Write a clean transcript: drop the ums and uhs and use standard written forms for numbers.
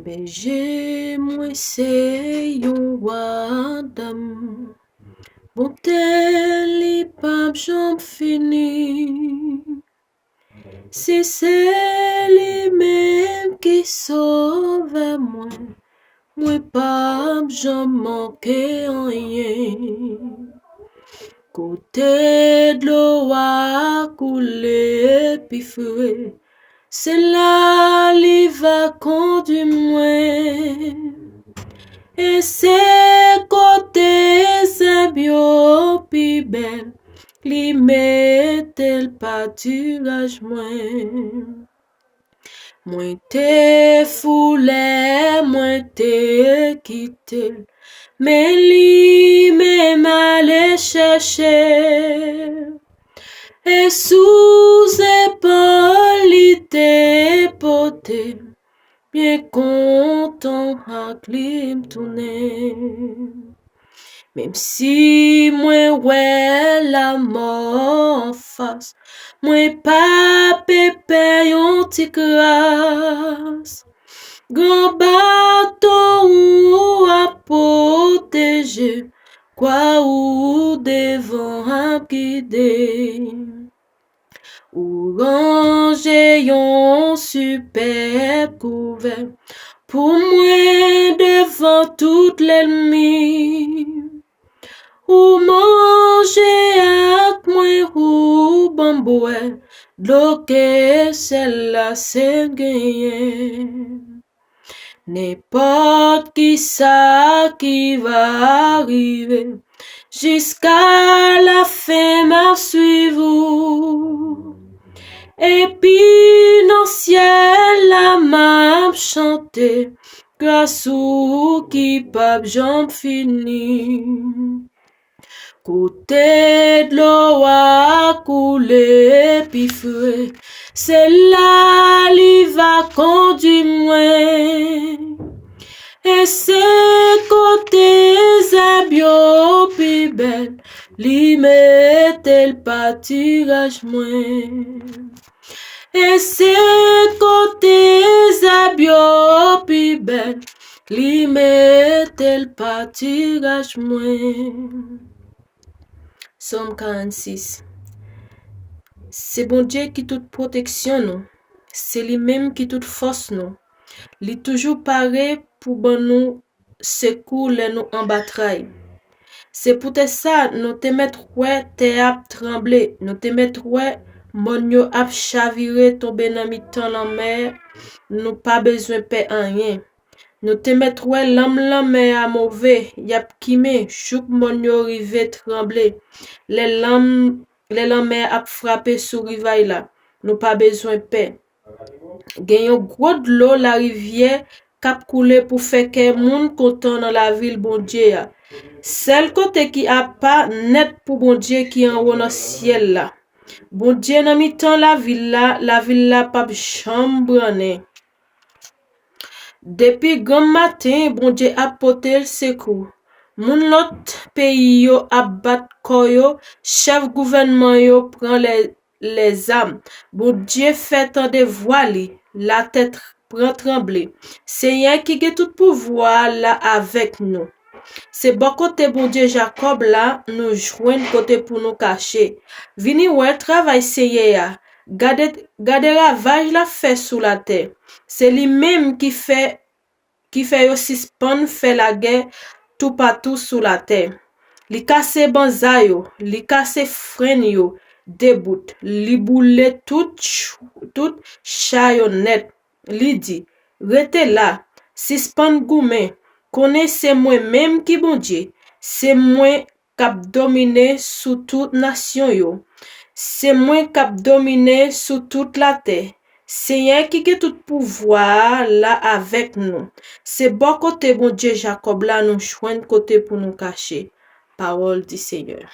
Berger, moi c'est yon wadam. Bonté li pap jom fini. Si c'est li même qui sauve moi, moi pap jom manque rien. Côté de l'eau a coulé puis fouet. C'est là li va conduire moi. Et c'est côté c'est bio pi belle. Li mette le pâturage moi. Moi te foulé, moi te quitté. Mais li même allé chercher. Et sous épaule li te porté, bien content à clim tourner. Même si moi ouais la mort en face, moi pas pépé yon ti grâce. Grand bateau ou à protéger, quoi ou devant à guider. Ou ranger yon super couvert pour moi devant toute l'ennemi. Ou manger avec moi ou bamboué, bloquer celle-là c'est gagné. N'importe qui ça qui va arriver, jusqu'à la fin m'a suivre. Et puis dans ciel la m'a chanté, grâce ou qui pape j'en fini. Côté de l'eau a coulé puis fouet, c'est là li va conduire moi. Et c'est côté zabio puis belle, li mette le pâturage moi. Et c'est côté zabio puis belle, li mette le pâturage moi. Somme 46. C'est bon Dieu qui toute protection nous. C'est lui-même qui toute force nous. Li toujours pareil pour bon nous secours les nous en bataille. C'est pour ça nous te mettre ouais te ap trembler, nous te mettre ouais mon yo ap chavirer tomber dans mi-temps la mer, nous pas besoin paix en rien. Nous te mettre ouais l'âme mer à mauvais, yap kimé, chouk mon yo rive trembler. Les lames mer ap frappé sur rivaille là, nous pas besoin paix. Gen yon gros de l'eau la rivière k'ap coule pour faire que moun content dans la ville bon Dieu. Celle côté qui a pas net pour bon Dieu qui en haut dans ciel là. Bon Dieu nan mi temps la ville là pas chambre. Depuis grand matin, bon Dieu a porté le secours. Moun lot pays yo a bat koyo, chef gouvernement yo prend les âmes. Bon Dieu fait tant de voile, la tête prend trembler. Seigneur qui a tout pouvoir là avec nous. C'est bon côté bon Dieu Jacob là, nous joindre côté pour nous cacher. Vini ouais travail Seigneur. Gade ravage la fait sous la terre. C'est lui-même qui fait yo suspend fait la guerre tout partout sous la terre. Li casse banza yo, li casse frein yo, debout, li boule tout chayonet. Li dit, rete là, suspend goumen, connaissez moi même qui bon Dieu, c'est moi cap dominer sous toute nation yo. C'est moi cap dominer sous toute la terre. Seigneur qui a tout pouvoir là avec nous. C'est bon côté bon Dieu Jacob là nous joindre côté pour nous cacher. Parole du Seigneur.